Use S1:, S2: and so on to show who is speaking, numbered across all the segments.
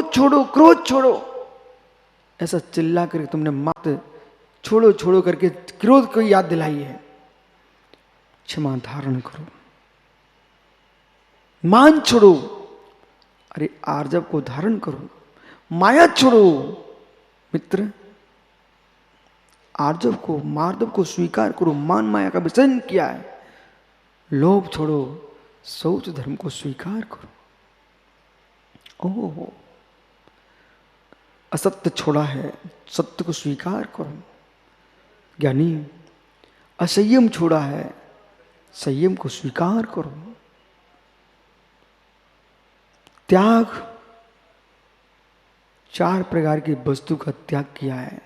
S1: क्रोध छोड़ो, क्रोध छोड़ो, ऐसा चिल्ला करके तुमने मत छोड़ो छोड़ो करके क्रोध को याद दिलाई है। क्षमा धारण करो, मान छोड़ो, अरे आर्जव को धारण करो, माया छोड़ो मित्र, आर्जव को मार्दव को स्वीकार करो, मान माया का विसर्जन किया है। लोभ छोड़ो, शौच धर्म को स्वीकार करो। ओह, असत्य छोड़ा है, सत्य को स्वीकार करो। ज्ञानी असंयम छोड़ा है, संयम को स्वीकार करो। त्याग, 4 प्रकार की वस्तु का त्याग किया है,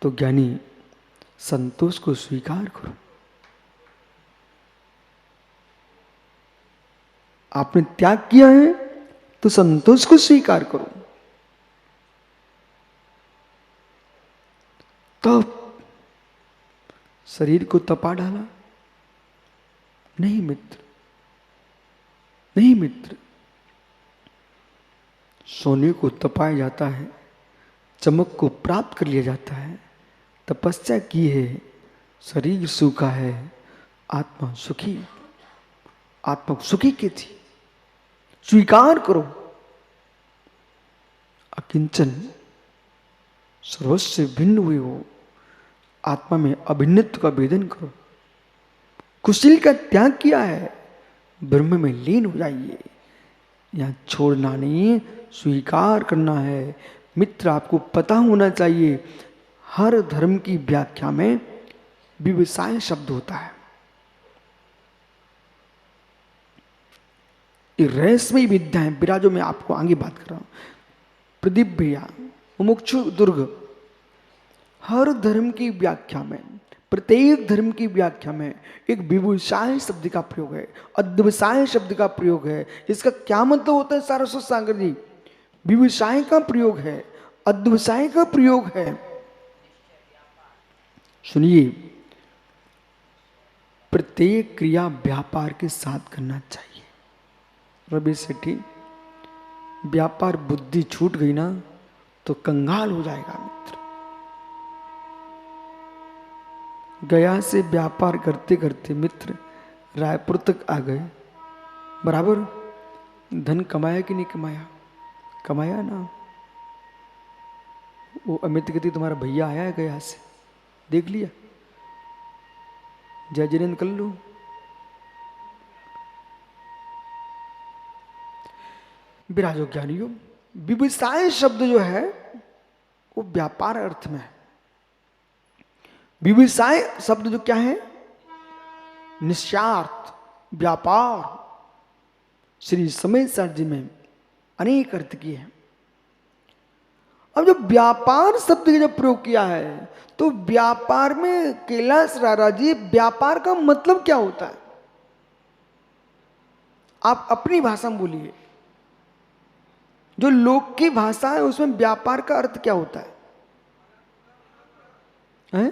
S1: तो ज्ञानी संतोष को स्वीकार करो। आपने त्याग किया है तो संतोष को स्वीकार करो। तब शरीर को तपा डाला? नहीं मित्र, नहीं मित्र, सोने को तपाया जाता है, चमक को प्राप्त कर लिया जाता है। तपस्या की है, शरीर सूखा है, आत्मा सुखी, आत्मा सुखी की थी। स्वीकार करो। अकिंचन, सर्वस्व से भिन्न हुए हो, आत्मा में अभिन्नत्व का भेदन करो। कुशील का त्याग किया है, ब्रह्म में लीन हो जाइए। यहां छोड़ना नहीं, स्वीकार करना है। मित्र, आपको पता होना चाहिए, हर धर्म की व्याख्या में व्यवसाय शब्द होता है। रहस्यमयी विद्या है। विराजो, मैं आपको आगे बात कर रहा हूं। प्रदीप भैया, मुमुक्षु दुर्ग, हर धर्म की व्याख्या में, प्रत्येक धर्म की व्याख्या में एक व्यवसाय शब्द का प्रयोग है, अध्यवसाय शब्द का प्रयोग है। इसका क्या मतलब होता है सारस्वत सागर जी? व्यवसाय का प्रयोग है, अध्यवसाय का प्रयोग है। सुनिए, प्रत्येक क्रिया व्यापार के साथ करना चाहिए। रवि सेठी, व्यापार बुद्धि छूट गई ना तो कंगाल हो जाएगा मित्र। गया से व्यापार करते करते मित्र रायपुर तक आ गए, बराबर धन कमाया कि नहीं कमाया? कमाया ना। वो अमित कहती तुम्हारा भैया आया है गया से, देख लिया? जय जिनेन्द्र कर लो। विराजो ज्ञानियों, व्यवसाय शब्द जो है वो व्यापार अर्थ में है। व्यवसाय शब्द जो क्या है? निस्वार्थ व्यापार। श्री समय सर जी में अनेक अर्थ किए हैं। अब जब व्यापार शब्द का जब प्रयोग किया है तो व्यापार में कैलाश रारा जी, व्यापार का मतलब क्या होता है? आप अपनी भाषा में बोलिए। जो लोक की भाषा है उसमें व्यापार का अर्थ क्या होता है? हैं?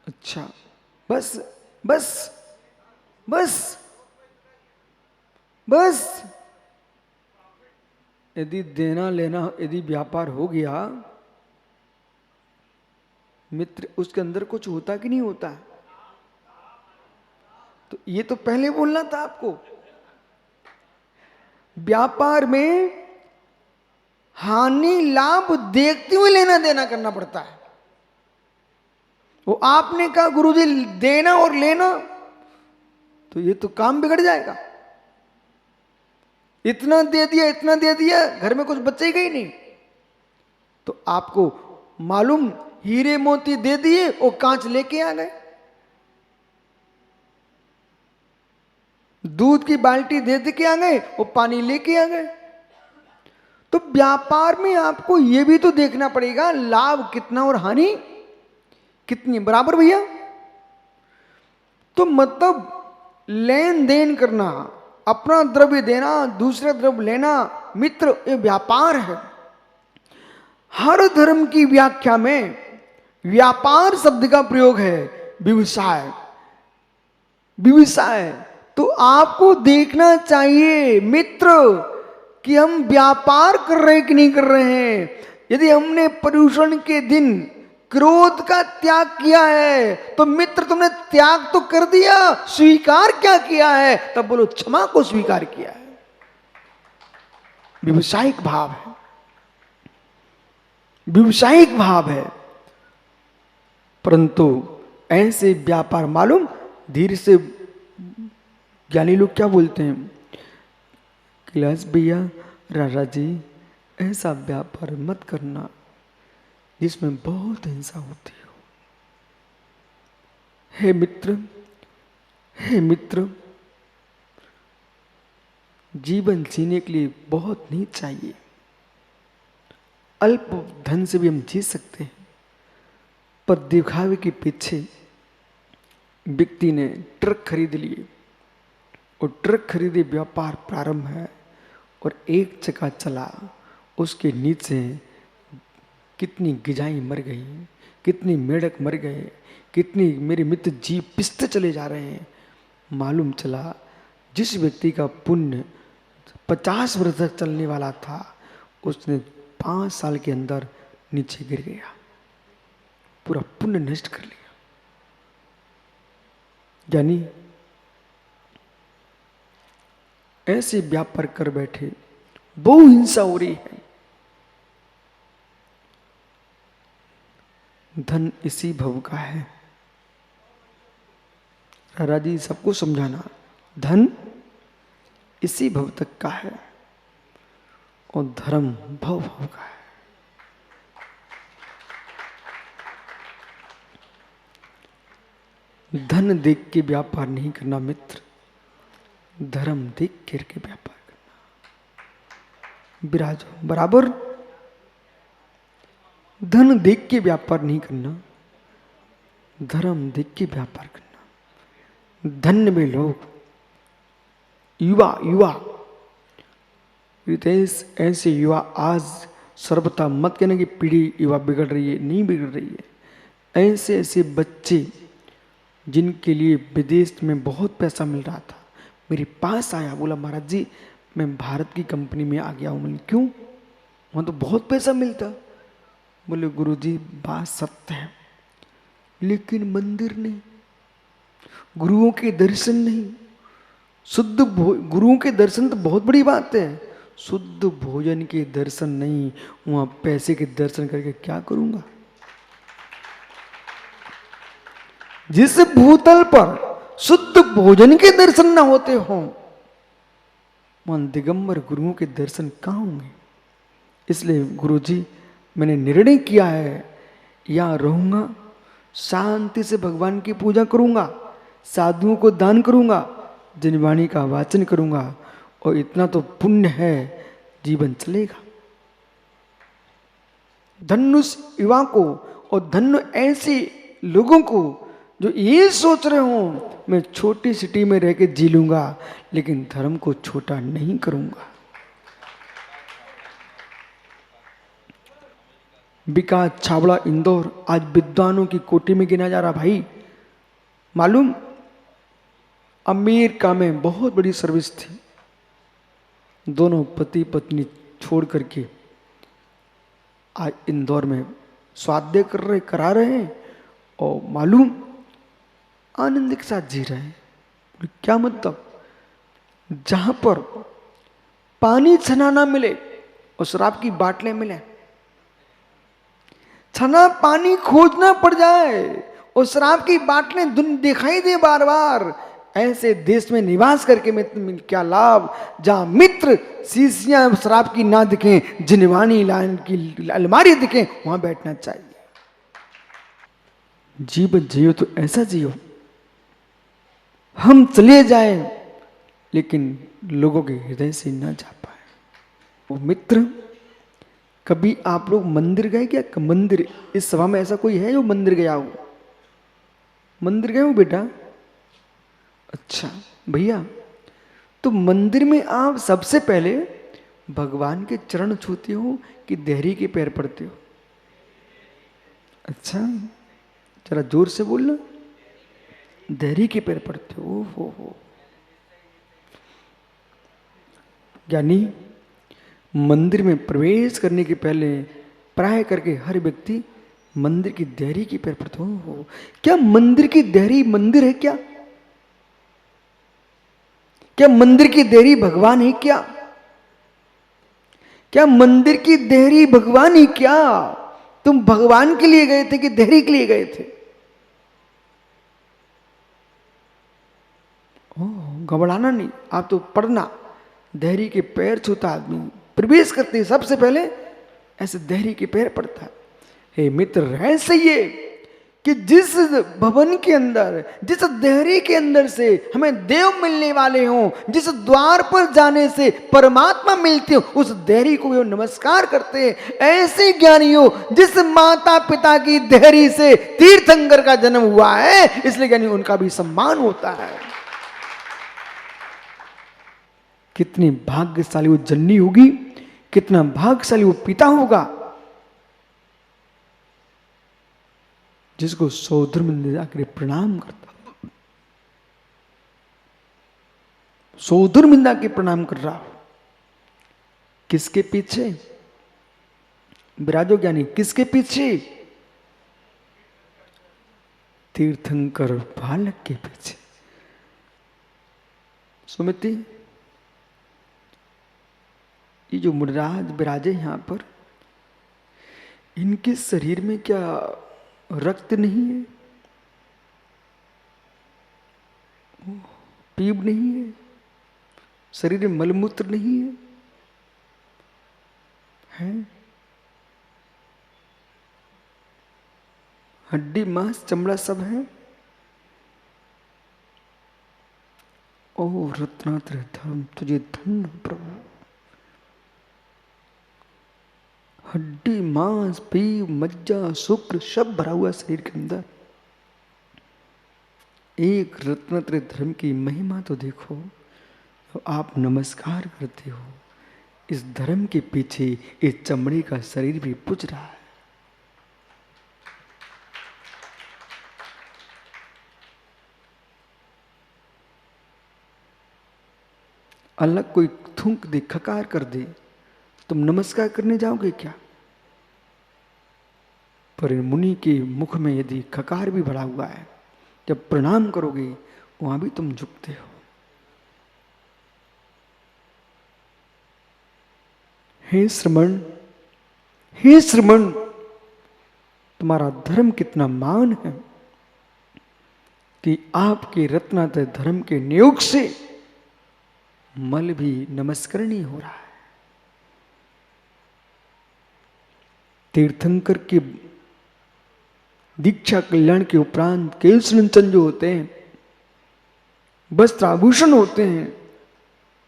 S1: अच्छा, बस बस बस बस, यदि देना लेना यदि व्यापार हो गया मित्र, उसके अंदर कुछ होता कि नहीं होता? तो ये तो पहले बोलना था आपको। व्यापार में हानि लाभ देखते हुए लेना देना करना पड़ता है। वो आपने कहा गुरुजी देना और लेना, तो ये तो काम बिगड़ जाएगा। इतना दे दिया, इतना दे दिया, घर में कुछ बचेगा ही नहीं। तो आपको मालूम, हीरे मोती दे दिए और कांच लेके आ गए। दूध की बाल्टी दे के आ गए और पानी लेके आ गए। तो व्यापार में आपको यह भी तो देखना पड़ेगा लाभ कितना और हानि कितनी, बराबर भैया? तो मतलब लेन देन करना, अपना द्रव्य देना, दूसरा द्रव्य लेना, मित्र ये व्यापार है। हर धर्म की व्याख्या में व्यापार शब्द का प्रयोग है व्यवसाय। व्यवसाय तो आपको देखना चाहिए मित्र कि हम व्यापार कर रहे हैं कि नहीं कर रहे हैं। यदि हमने पर्युषण के दिन क्रोध का त्याग किया है तो मित्र तुमने त्याग तो कर दिया, स्वीकार क्या किया है? तब बोलो क्षमा को स्वीकार किया है। व्यावसायिक भाव है, व्यावसायिक भाव है। परंतु ऐसे व्यापार मालूम धीरे से ज्ञानी लोग क्या बोलते हैं, कैलाश भैया राजा जी ऐसा व्यापार मत करना जिसमें बहुत हिंसा होती हो। हे मित्र, हे मित्र, जीवन जीने के लिए बहुत नहीं चाहिए। अल्प धन से भी हम जी सकते हैं, पर दिखावे के पीछे व्यक्ति ने ट्रक खरीद लिए और ट्रक खरीदे, व्यापार प्रारंभ है और एक चक्का चला, उसके नीचे कितनी गिजाई मर गई, कितनी मेढक मर गए, कितनी मेरे मित्र जी पिसते चले जा रहे हैं। मालूम चला जिस व्यक्ति का पुण्य 50 वर्ष तक चलने वाला था, उसने 5 साल के अंदर नीचे गिर गया, पूरा पुण्य नष्ट कर लिया। यानी ऐसे व्यापार कर बैठे, बहु हिंसा हो रही है। धन इसी भव का है। राजा जी सबको समझाना, धन इसी भव तक का है और धर्म भव भव का है। धन देख के व्यापार नहीं करना मित्र, धर्म देख करके व्यापार करना। विराजो बराबर, धन देख के व्यापार नहीं करना, धर्म देख के व्यापार करना। धन्य में लोग युवा ऐसे युवा आज सर्वथा मत कहना कि पीढ़ी युवा बिगड़ रही है, नहीं बिगड़ रही है। ऐसे ऐसे बच्चे जिनके लिए विदेश में बहुत पैसा मिल रहा था, मेरे पास आया, बोला महाराज जी मैं भारत की कंपनी में आ गया हूँ। मैंने क्यों? वहाँ तो बहुत पैसा मिलता। बोले गुरुजी बात सत्य है, लेकिन मंदिर नहीं, गुरुओं के दर्शन नहीं, शुद्ध गुरुओं के दर्शन तो बहुत बड़ी बात है, शुद्ध भोजन के दर्शन नहीं, वहां पैसे के दर्शन करके क्या करूंगा? जिस भूतल पर शुद्ध भोजन के दर्शन ना होते हो, वहां दिगंबर गुरुओं के दर्शन कहां होंगे? इसलिए गुरुजी मैंने निर्णय किया है, यहां रहूंगा, शांति से भगवान की पूजा करूंगा, साधुओं को दान करूंगा, जनवाणी का वाचन करूंगा, और इतना तो पुण्य है, जीवन चलेगा। धन्य उस युवा को और धन्य ऐसे लोगों को जो ये सोच रहे हो मैं छोटी सिटी में रह के जी लूंगा, लेकिन धर्म को छोटा नहीं करूंगा। विकास छाबड़ा इंदौर आज विद्वानों की कोटि में गिना जा रहा। भाई मालूम अमेरिका में बहुत बड़ी सर्विस थी, दोनों पति पत्नी छोड़ करके आज इंदौर में स्वाध्याय करा रहे हैं और मालूम आनंद के साथ जी रहे हैं। क्या मतलब? जहां पर पानी छना ना मिले और शराब की बाटलें मिले, छना पानी खोजना पड़ जाए और शराब की बाटलें दिखाई दे बार बार, ऐसे देश में निवास करके मित्र क्या लाभ, जहां मित्र शीशियां शराब की ना दिखें, जिनवानी लाइन की अलमारी दिखें, वहां बैठना चाहिए। जीवन जियो तो ऐसा जियो, हम चले जाएं लेकिन लोगों के हृदय से ना जा पाए। वो मित्र, कभी आप लोग मंदिर गए क्या? मंदिर, इस सभा में ऐसा कोई है जो मंदिर गया हो? मंदिर गए हो बेटा? अच्छा भैया, तो मंदिर में आप सबसे पहले भगवान के चरण छूते हो कि देहरी के पैर पड़ते हो? अच्छा जरा जोर से बोलना। देहरी के पैर पड़ते हो? हो। यानी मंदिर में प्रवेश करने के पहले प्राय करके हर व्यक्ति मंदिर की देहरी की पैर पड़ता हो। क्या मंदिर की देहरी मंदिर है क्या? क्या मंदिर की देहरी भगवान है क्या? क्या मंदिर की देहरी भगवान ही क्या? तुम भगवान के लिए गए थे कि देहरी के लिए गए थे? ओह, घबराना नहीं, आप तो पढ़ना। देहरी के पैर छूता आदमी प्रवेश करते सबसे पहले ऐसे देहरी के पैर पड़ता है। हे मित्र, ऐसे ये कि जिस भवन के अंदर, जिस देहरी के अंदर से हमें देव मिलने वाले हों, जिस द्वार पर जाने से परमात्मा मिलते हो, उस देहरी को वो नमस्कार करते हैं। ऐसे ज्ञानी हो जिस माता पिता की देहरी से तीर्थंकर का जन्म हुआ है, इसलिए ज्ञानी उनका भी सम्मान होता है। कितनी भाग्यशाली वो जननी होगी, कितना भाग्यशाली वो पिता होगा जिसको सौधर्म में जाकर प्रणाम करता, सौधर्म में जाके प्रणाम कर रहा। किसके पीछे विराजो ज्ञानी? किसके पीछे? तीर्थंकर बालक के पीछे। सुमिति, ये जो मुनिराज विराजे यहां पर, इनके शरीर में क्या रक्त नहीं है? पीप नहीं है? शरीर में मलमूत्र नहीं है? है? हड्डी मांस चमड़ा सब है? ओ रत्नात्रय धर्म, तुझे धन्य प्रभु। हड्डी मांस पीप मज्जा शुक्र सब भरा हुआ शरीर के अंदर। एक रत्नत्रय धर्म की महिमा तो देखो। तो आप नमस्कार करते हो, इस धर्म के पीछे इस चमड़े का शरीर भी पूज रहा है। अलग कोई थूक दे, खकार कर दे, तुम नमस्कार करने जाओगे क्या? पर मुनि के मुख में यदि खकार भी भरा हुआ है, जब प्रणाम करोगे वहां भी तुम झुकते हो। हे श्रमण, हे श्रमण, तुम्हारा धर्म कितना मान है कि आपके रत्नात्रय धर्म के नियोग से मल भी नमस्करणीय हो रहा है। तीर्थंकर के दीक्षा कल्याण के उपरांत केशलंचन जो होते हैं, वस्त्र आभूषण होते हैं,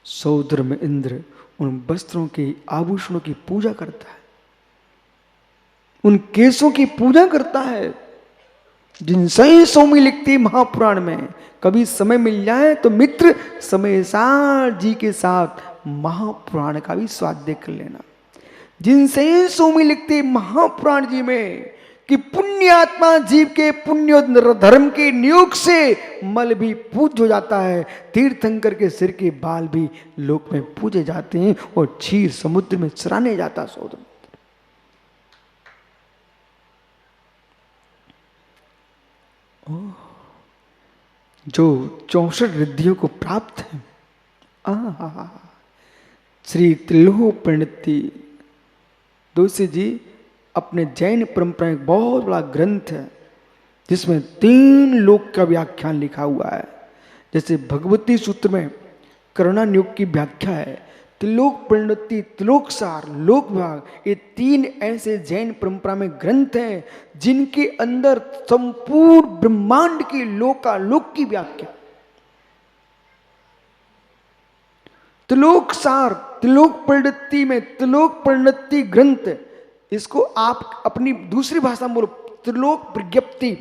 S1: सौधर्म इंद्र उन वस्त्रों के आभूषणों की पूजा करता है, उन केसों की पूजा करता है। जिनसे सोमी लिखती महापुराण में, कभी समय मिल जाए तो मित्र समय सार जी के साथ महापुराण का भी स्वाद देख लेना। जिनसे सोमी लिखती महापुराण जी में कि पुण्यात्मा जीव के पुण्य धर्म के नियोग से मल भी पूज हो जाता है, तीर्थंकर के सिर के बाल भी लोक में पूजे जाते हैं और क्षीर समुद्र में सराने जाता सौदम। जो 64 रिद्धियों को प्राप्त है, श्री त्रिलोह प्रणति दोषी जी अपने जैन परंपरा एक बहुत बड़ा ग्रंथ है जिसमें 3 लोक का व्याख्यान लिखा हुआ है। जैसे भगवती सूत्र में करुणानियोग की व्याख्या है, त्रिलोक प्रणति, त्रिलोक सार, लोक विभाग, ये 3 ऐसे जैन परंपरा में ग्रंथ हैं जिनके अंदर संपूर्ण ब्रह्मांड की लोकालोक की व्याख्या। त्रिलोक सार, त्रिलोक प्रणति में त्रिलोक प्रणति ग्रंथ, इसको आप अपनी दूसरी भाषा में बोलो त्रिलोक प्रज्ञप्ति।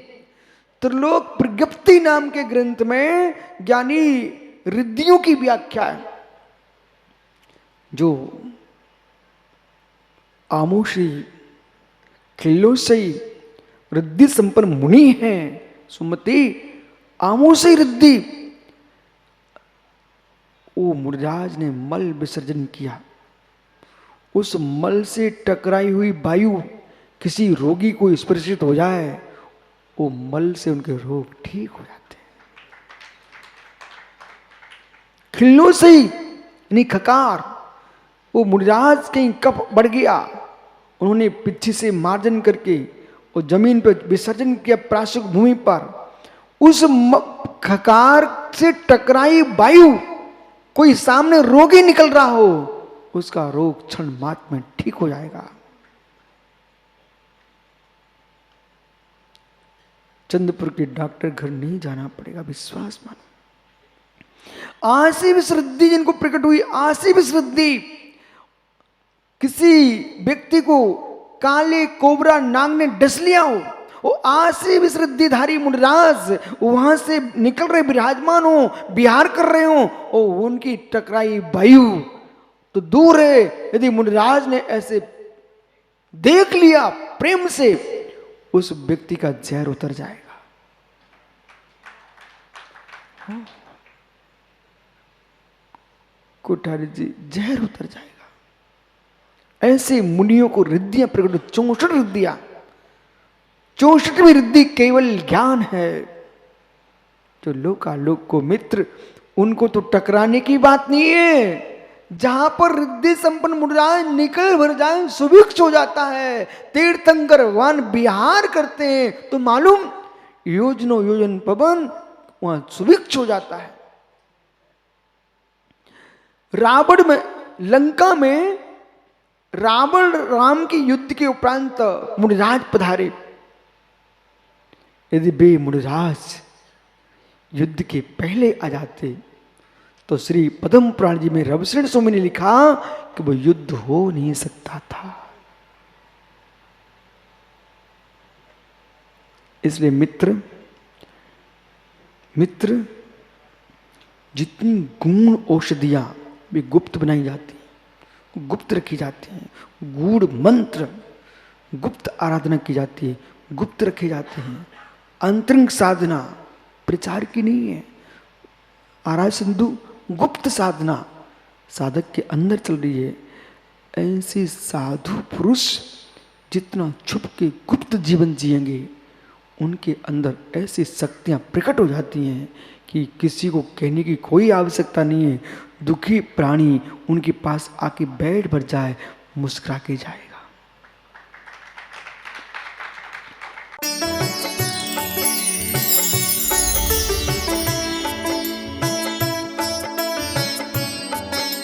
S1: त्रिलोक प्रज्ञप्ति नाम के ग्रंथ में ज्ञानी रिद्धियों की व्याख्या है। जो आमोशी खिल्लोसई रिद्धि संपन्न मुनि हैं, सुमति आमोशी रिद्धि, वो मुनिराज ने मल विसर्जन किया। उस मल से टकराई हुई वायु किसी रोगी को स्पर्शित हो जाए, वो मल से उनके रोग ठीक हो जाते हैं। खिल्लों से ही यानी खकार, वो मुनिराज कहीं कफ बढ़ गया, उन्होंने पीछे से मार्जन करके वो जमीन पर विसर्जन किया प्राशुक भूमि पर। उस खकार से टकराई वायु कोई सामने रोगी निकल रहा हो, उसका रोग क्षण मात्र में ठीक हो जाएगा। चंद्रपुर के डॉक्टर घर नहीं जाना पड़ेगा, विश्वास मानो। आशी विश्रुद्धि जिनको प्रकट हुई, आशी विश्रुद्धि, किसी व्यक्ति को काले कोबरा नाग ने डस लिया हो, वो आशी विश्रुद्धिधारी मुनिराज वहां से निकल रहे, विराजमान हो, विहार कर रहे हो, और उनकी टकराई वायु तो दूर है, यदि मुनिराज ने ऐसे देख लिया प्रेम से, उस व्यक्ति का जहर उतर जाएगा। कोठारी जी, जहर उतर जाएगा। ऐसे मुनियों को रिद्धियां प्रकट, 64 रिद्धियां, 64वीं रिद्धि केवल ज्ञान है। जो लोकालोक को मित्र, उनको तो टकराने की बात नहीं है। जहां पर रिद्धि संपन्न मुनिराज निकल भर जाए, सुभिक्ष हो जाता है, तीर्थंकर भगवान विहार करते हैं, तो मालूम योजनो योजन पवन वहां सुभिक्ष हो जाता है। रावण में, लंका में रावण राम के युद्ध के उपरांत मुनिराज पधारे। यदि वे मुनिराज युद्ध के पहले आ जाते तो श्री पद्म पुराण जी में रविशरण स्वामी ने लिखा कि वो युद्ध हो नहीं सकता था। इसलिए मित्र जितनी गूढ़ औषधियां भी गुप्त बनाई जाती हैं, गुप्त रखी जाती हैं, गूढ़ मंत्र गुप्त आराधना की जाती है, गुप्त रखे जाते हैं। अंतरंग साधना प्रचार की नहीं है। आरा सिंधु गुप्त साधना साधक के अंदर चल रही है। ऐसे साधु पुरुष जितना छुप के गुप्त जीवन जिएंगे, उनके अंदर ऐसी शक्तियां प्रकट हो जाती हैं कि किसी को कहने की कोई आवश्यकता नहीं है। दुखी प्राणी उनके पास आके बैठ भर जाए, मुस्कुरा के जाए।